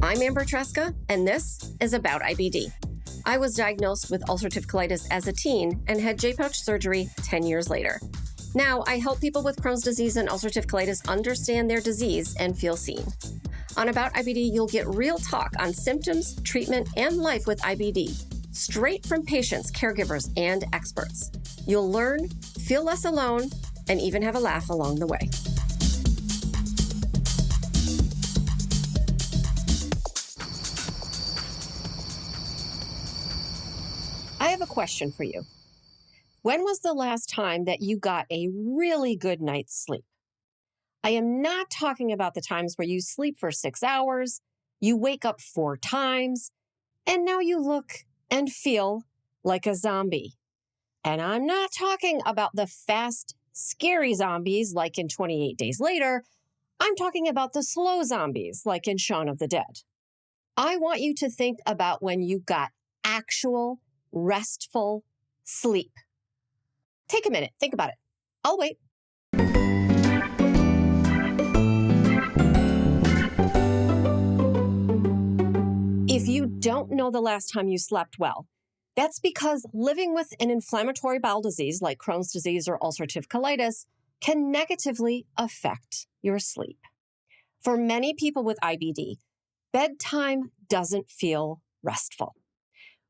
I'm Amber Tresca, and this is About IBD. I was diagnosed with ulcerative colitis as a teen and had J-pouch surgery 10 years later. Now, I help people with Crohn's disease and ulcerative colitis understand their disease and feel seen. On About IBD, you'll get real talk on symptoms, treatment, and life with IBD, straight from patients, caregivers, and experts. You'll learn, feel less alone, and even have a laugh along the way. I have a question for you. When was the last time that you got a really good night's sleep? I am not talking about the times where you sleep for 6 hours, you wake up 4 times, and now you look and feel like a zombie. And I'm not talking about the fast, scary zombies like in 28 Days Later. I'm talking about the slow zombies like in Shaun of the Dead. I want you to think about when you got actual, restful sleep. Take a minute, think about it. I'll wait. If you don't know the last time you slept well, that's because living with an inflammatory bowel disease like Crohn's disease or ulcerative colitis can negatively affect your sleep. For many people with IBD, bedtime doesn't feel restful.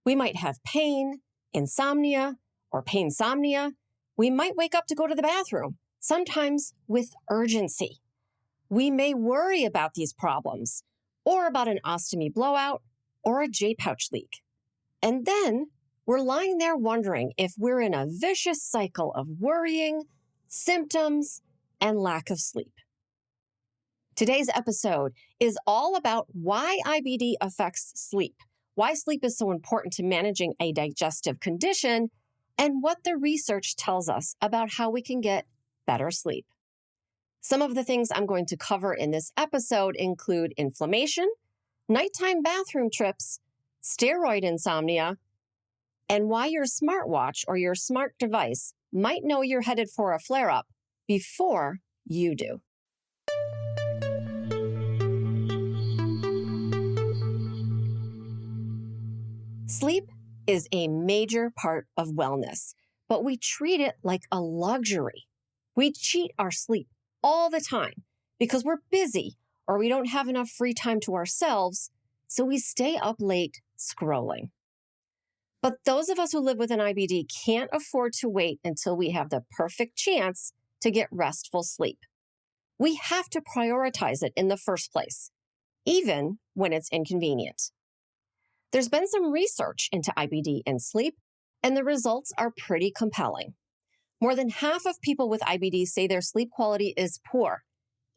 We might have pain, insomnia, or painsomnia. We might wake up to go to the bathroom, sometimes with urgency. We may worry about these problems, or about an ostomy blowout, or a J-pouch leak. And then we're lying there wondering if we're in a vicious cycle of worrying, symptoms, and lack of sleep. Today's episode is all about why IBD affects sleep, why sleep is so important to managing a digestive condition, and what the research tells us about how we can get better sleep. Some of the things I'm going to cover in this episode include inflammation, nighttime bathroom trips, steroid insomnia, and why your smartwatch or your smart device might know you're headed for a flare-up before you do. Sleep is a major part of wellness, but we treat it like a luxury. We cheat our sleep all the time because we're busy or we don't have enough free time to ourselves, so we stay up late scrolling. But those of us who live with an IBD can't afford to wait until we have the perfect chance to get restful sleep. We have to prioritize it in the first place, even when it's inconvenient. There's been some research into IBD and sleep, and the results are pretty compelling. More than half of people with IBD say their sleep quality is poor,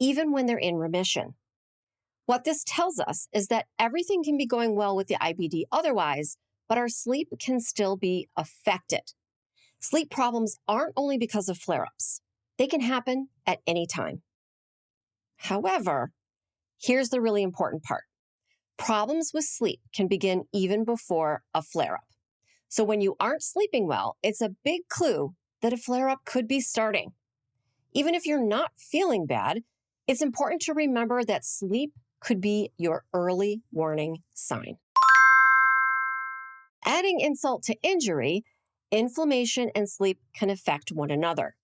even when they're in remission. What this tells us is that everything can be going well with the IBD otherwise, but our sleep can still be affected. Sleep problems aren't only because of flare-ups. They can happen at any time. However, here's the really important part. Problems with sleep can begin even before a flare-up. So when you aren't sleeping well, it's a big clue that a flare-up could be starting. Even if you're not feeling bad, it's important to remember that sleep could be your early warning sign. Adding insult to injury, inflammation and sleep can affect one another.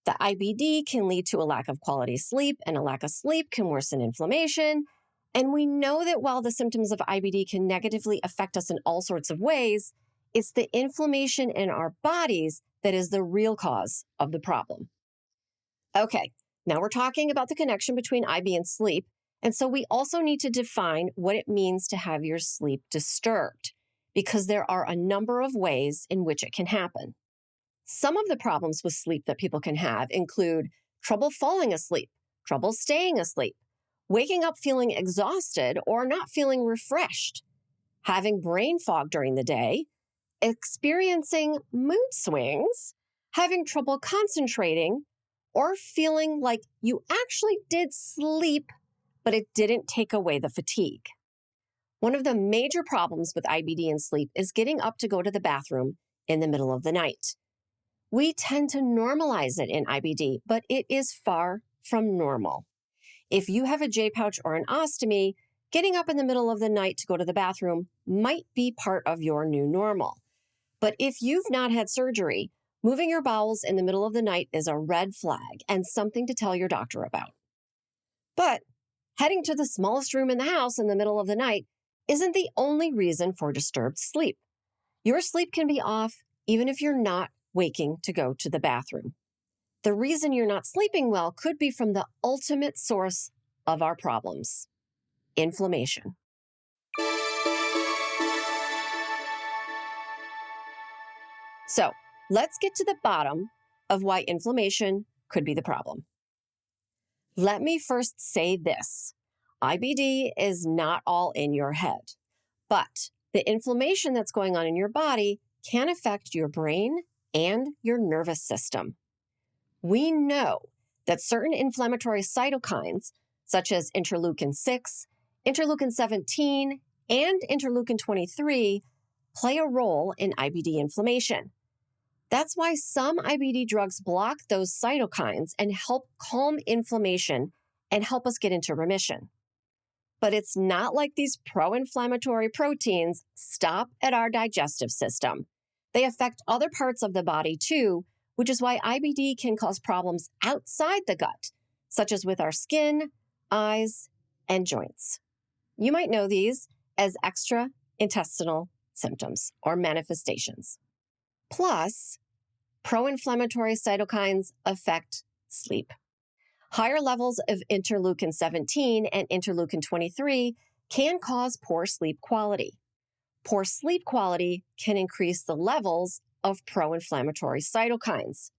The IBD can lead to a lack of quality sleep, and a lack of sleep can worsen inflammation. And we know that while the symptoms of IBD can negatively affect us in all sorts of ways, it's the inflammation in our bodies that is the real cause of the problem. Okay, now we're talking about the connection between IB and sleep, and so we also need to define what it means to have your sleep disturbed, because there are a number of ways in which it can happen. Some of the problems with sleep that people can have include trouble falling asleep, trouble staying asleep, waking up feeling exhausted or not feeling refreshed, having brain fog during the day, experiencing mood swings, having trouble concentrating, or feeling like you actually did sleep, but it didn't take away the fatigue. One of the major problems with IBD and sleep is getting up to go to the bathroom in the middle of the night. We tend to normalize it in IBD, but it is far from normal. If you have a J-pouch or an ostomy, Getting up in the middle of the night to go to the bathroom might be part of your new normal. But if you've not had surgery, moving your bowels in the middle of the night is a red flag and something to tell your doctor about. But heading to the smallest room in the house in the middle of the night isn't the only reason for disturbed sleep. Your sleep can be off even if you're not waking to go to the bathroom. The reason you're not sleeping well could be from the ultimate source of our problems: inflammation. So let's get to the bottom of why inflammation could be the problem. Let me first say this: IBD is not all in your head, but the inflammation that's going on in your body can affect your brain and your nervous system. We know that certain inflammatory cytokines, such as interleukin-6, interleukin-17, and interleukin-23, play a role in IBD inflammation. That's why some IBD drugs block those cytokines and help calm inflammation and help us get into remission. But it's not like these pro-inflammatory proteins stop at our digestive system. They affect other parts of the body too, which is why IBD can cause problems outside the gut, such as with our skin, eyes, and joints. You might know these as extraintestinal symptoms or manifestations. Plus, pro-inflammatory cytokines affect sleep. Higher levels of interleukin-17 and interleukin-23 can cause poor sleep quality. Poor sleep quality can increase the levels of pro-inflammatory cytokines.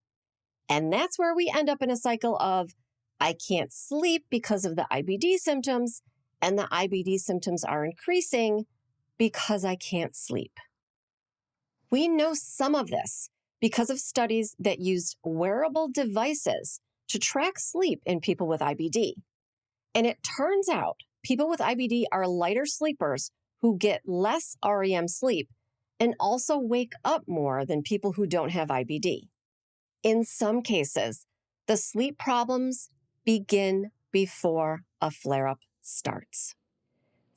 And that's where we end up in a cycle of, I can't sleep because of the IBD symptoms, and the IBD symptoms are increasing because I can't sleep. We know some of this because of studies that used wearable devices to track sleep in people with IBD. And it turns out people with IBD are lighter sleepers who get less REM sleep and also wake up more than people who don't have IBD. In some cases, the sleep problems begin before a flare-up starts.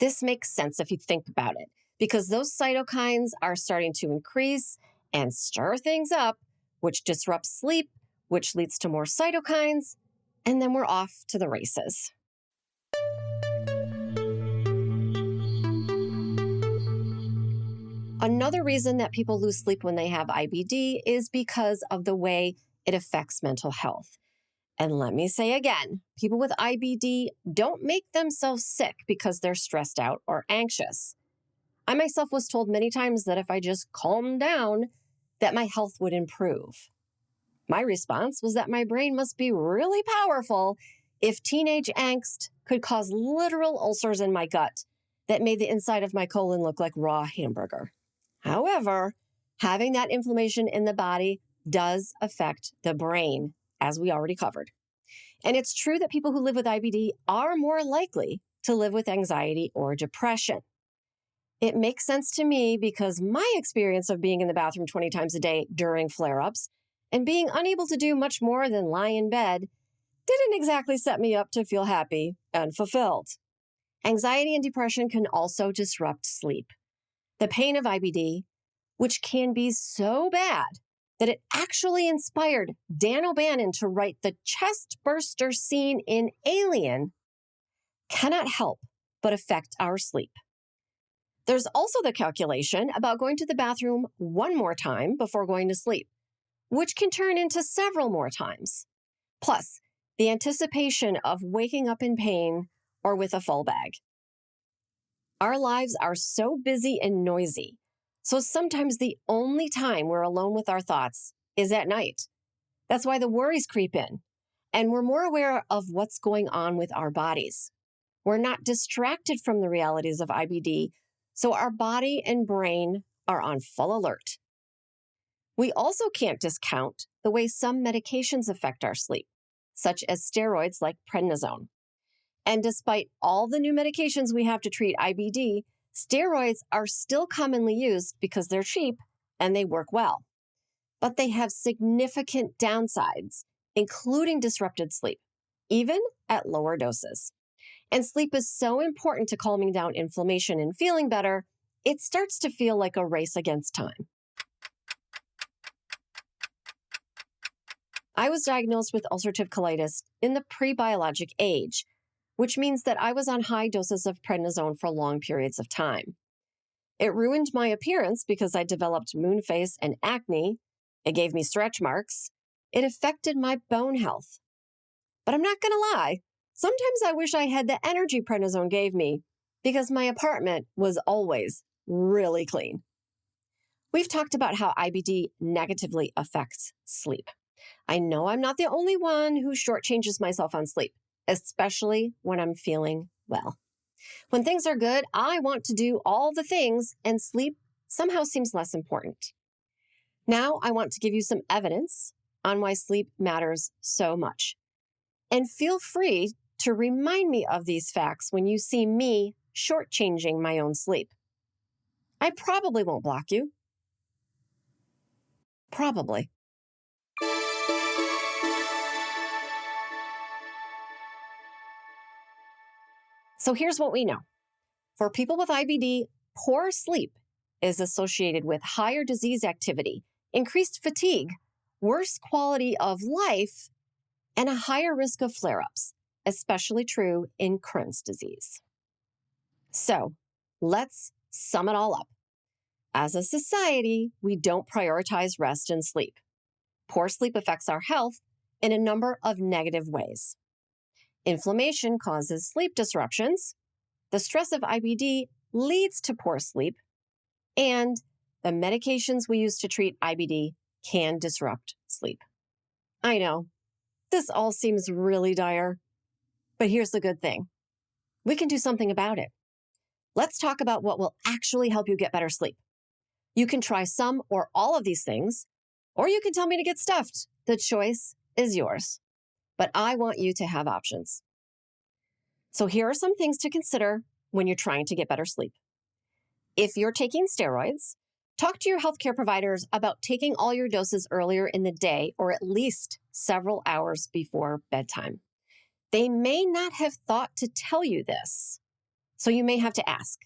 This makes sense if you think about it, because those cytokines are starting to increase and stir things up, which disrupts sleep, which leads to more cytokines, and then we're off to the races. Another reason that people lose sleep when they have IBD is because of the way it affects mental health. And let me say again, people with IBD don't make themselves sick because they're stressed out or anxious. I myself was told many times that if I just calmed down, that my health would improve. My response was that my brain must be really powerful if teenage angst could cause literal ulcers in my gut that made the inside of my colon look like raw hamburger. However, having that inflammation in the body does affect the brain, as we already covered. And it's true that people who live with IBD are more likely to live with anxiety or depression. It makes sense to me because my experience of being in the bathroom 20 times a day during flare-ups and being unable to do much more than lie in bed didn't exactly set me up to feel happy and fulfilled. Anxiety and depression can also disrupt sleep. The pain of IBD, which can be so bad that it actually inspired Dan O'Bannon to write the chest burster scene in Alien, cannot help but affect our sleep. There's also the calculation about going to the bathroom one more time before going to sleep, which can turn into several more times. Plus, the anticipation of waking up in pain or with a full bag. Our lives are so busy and noisy, so sometimes the only time we're alone with our thoughts is at night. That's why the worries creep in, and we're more aware of what's going on with our bodies. We're not distracted from the realities of IBD, so our body and brain are on full alert. We also can't discount the way some medications affect our sleep, such as steroids like prednisone. And despite all the new medications we have to treat IBD, steroids are still commonly used because they're cheap and they work well. But they have significant downsides, including disrupted sleep, even at lower doses. And sleep is so important to calming down inflammation and feeling better, it starts to feel like a race against time. I was diagnosed with ulcerative colitis in the pre-biologic age, which means that I was on high doses of prednisone for long periods of time. It ruined my appearance because I developed moon face and acne. It gave me stretch marks. It affected my bone health. But I'm not going to lie, sometimes I wish I had the energy prednisone gave me because my apartment was always really clean. We've talked about how IBD negatively affects sleep. I know I'm not the only one who shortchanges myself on sleep, especially when I'm feeling well. When things are good, I want to do all the things, and sleep somehow seems less important. Now, I want to give you some evidence on why sleep matters so much. And feel free to remind me of these facts when you see me shortchanging my own sleep. I probably won't block you. Probably. So here's what we know. For people with IBD, poor sleep is associated with higher disease activity, increased fatigue, worse quality of life, and a higher risk of flare-ups, especially true in Crohn's disease. So let's sum it all up. As a society, we don't prioritize rest and sleep. Poor sleep affects our health in a number of negative ways. Inflammation causes sleep disruptions. The stress of IBD leads to poor sleep, and the medications we use to treat IBD can disrupt sleep. I know, this all seems really dire, but here's the good thing. We can do something about it. Let's talk about what will actually help you get better sleep. You can try some or all of these things, or you can tell me to get stuffed. The choice is yours, but I want you to have options. So here are some things to consider when you're trying to get better sleep. If you're taking steroids, talk to your healthcare providers about taking all your doses earlier in the day or at least several hours before bedtime. They may not have thought to tell you this, so you may have to ask.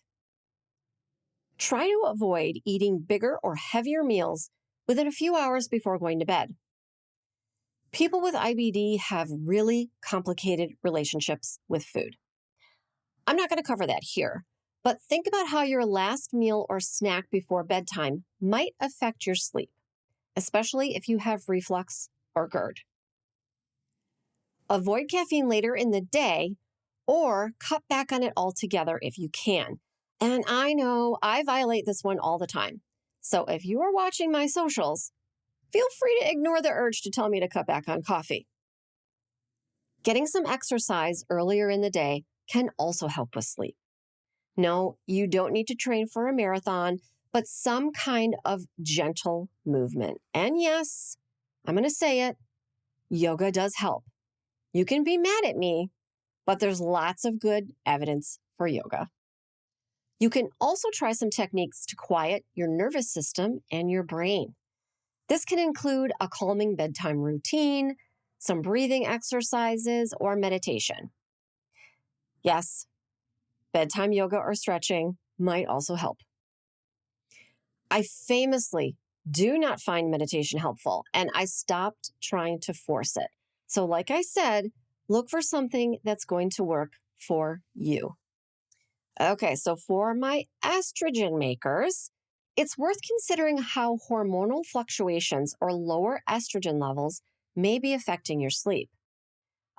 Try to avoid eating bigger or heavier meals within a few hours before going to bed. People with IBD have really complicated relationships with food. I'm not going to cover that here, but think about how your last meal or snack before bedtime might affect your sleep, especially if you have reflux or GERD. Avoid caffeine later in the day or cut back on it altogether if you can. And I know I violate this one all the time. So if you are watching my socials, feel free to ignore the urge to tell me to cut back on coffee. Getting some exercise earlier in the day can also help with sleep. No, you don't need to train for a marathon, but some kind of gentle movement. And yes, I'm going to say it, yoga does help. You can be mad at me, but there's lots of good evidence for yoga. You can also try some techniques to quiet your nervous system and your brain. This can include a calming bedtime routine, some breathing exercises, or meditation. Yes, bedtime yoga or stretching might also help. I famously do not find meditation helpful, and I stopped trying to force it. So like I said, look for something that's going to work for you. Okay, so for my estrogen makers, it's worth considering how hormonal fluctuations or lower estrogen levels may be affecting your sleep.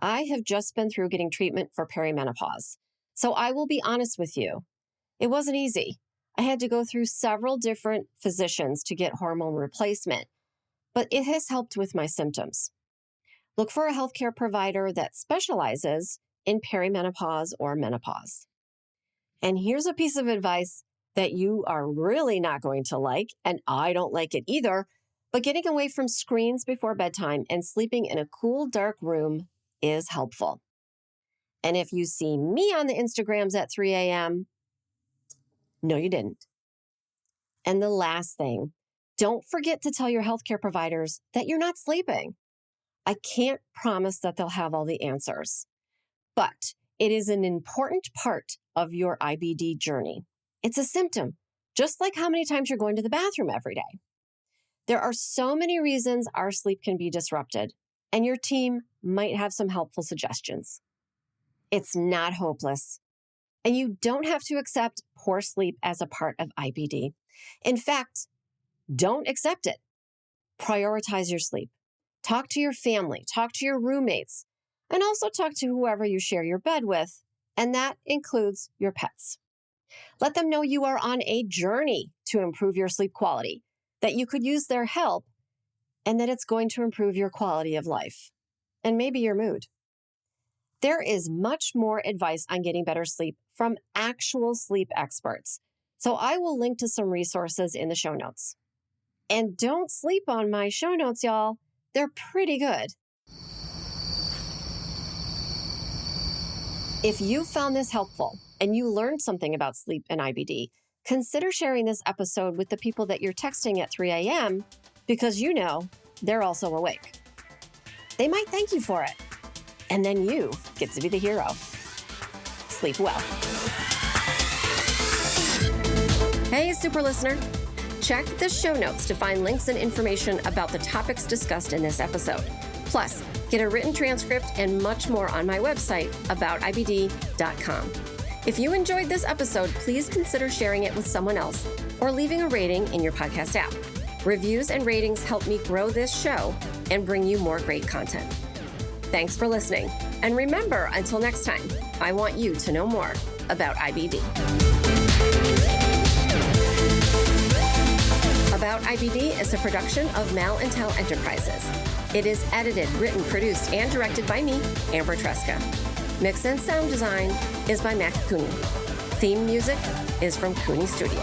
I have just been through getting treatment for perimenopause, so I will be honest with you. It wasn't easy. I had to go through several different physicians to get hormone replacement, but it has helped with my symptoms. Look for a healthcare provider that specializes in perimenopause or menopause. And here's a piece of advice that you are really not going to like, and I don't like it either, but getting away from screens before bedtime and sleeping in a cool, dark room is helpful. And if you see me on the Instagrams at 3 a.m., no, you didn't. And the last thing, don't forget to tell your healthcare providers that you're not sleeping. I can't promise that they'll have all the answers, but it is an important part of your IBD journey. It's a symptom, just like how many times you're going to the bathroom every day. There are so many reasons our sleep can be disrupted, and your team might have some helpful suggestions. It's not hopeless, and you don't have to accept poor sleep as a part of IBD. In fact, don't accept it. Prioritize your sleep. Talk to your family, talk to your roommates, and also talk to whoever you share your bed with, and that includes your pets. Let them know you are on a journey to improve your sleep quality, that you could use their help, and that it's going to improve your quality of life, and maybe your mood. There is much more advice on getting better sleep from actual sleep experts, so I will link to some resources in the show notes. And don't sleep on my show notes, y'all. They're pretty good. If you found this helpful and you learned something about sleep and IBD, consider sharing this episode with the people that you're texting at 3 a.m. because you know they're also awake. They might thank you for it, and then you get to be the hero. Sleep well. Hey, super listener. Check the show notes to find links and information about the topics discussed in this episode. Plus, get a written transcript and much more on my website, aboutibd.com. If you enjoyed this episode, please consider sharing it with someone else or leaving a rating in your podcast app. Reviews and ratings help me grow this show and bring you more great content. Thanks for listening. And remember, until next time, I want you to know more about IBD. About IBD is a production of Mal and Tel Enterprises. It is edited, written, produced, and directed by me, Amber Tresca. Mix and sound design is by Mac Cooney. Theme music is from Cooney Studio.